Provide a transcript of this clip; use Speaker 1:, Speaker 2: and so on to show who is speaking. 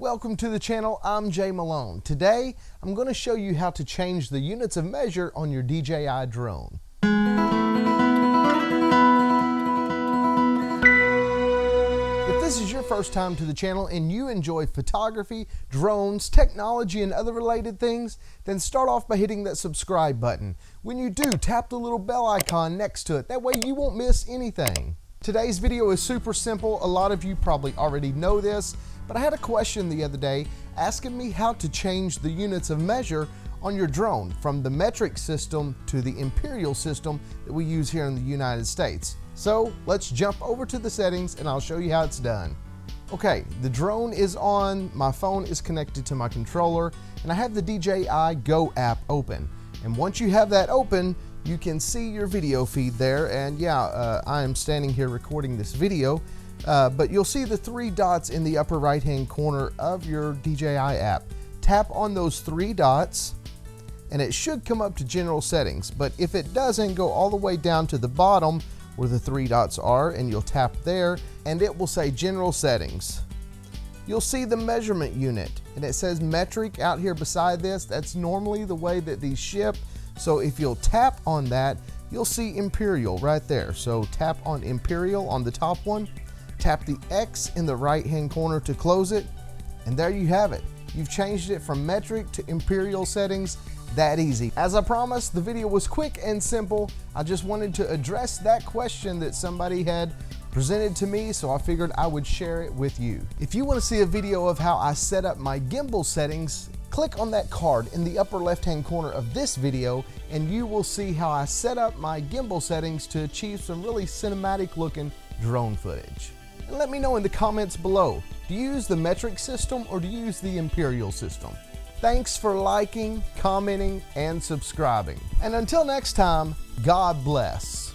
Speaker 1: Welcome to the channel. I'm Malone. Today, I'm going to show you how to change the units of measure on your DJI drone. If this is your first time to the channel and you enjoy photography, drones, technology, and other related things, then start off by hitting that subscribe button. When you do, tap the little bell icon next to it. That way you won't miss anything. Today's video is super simple. A lot of you probably already know this, but I had a question the other day asking me how to change the units of measure on your drone from the metric system to the imperial system that we use here in the United States. So let's jump over to the settings and I'll show you how it's done. Okay, the drone is on, my phone is connected to my controller, and I have the DJI Go app open. And once you have that open, you can see your video feed there, and I am standing here recording this video, but you'll see the three dots in the upper right hand corner of your DJI app. Tap on those three dots and it should come up to general settings, but if it doesn't, go all the way down to the bottom where the three dots are and you'll tap there and it will say general settings. You'll see the measurement unit and it says metric out here beside this. That's normally the way that these ship. So if you'll tap on that, you'll see imperial right there. So tap on imperial on the top one, tap the X in the right hand corner to close it, and there you have it. You've changed it from metric to imperial settings that easy. As I promised, the video was quick and simple. I just wanted to address that question that somebody had presented to me, so I figured I would share it with you. If you want to see a video of how I set up my gimbal settings, click on that card in the upper left hand corner of this video and you will see how I set up my gimbal settings to achieve some really cinematic looking drone footage. And let me know in the comments below, do you use the metric system or do you use the imperial system? Thanks for liking, commenting, and subscribing. And until next time, God bless.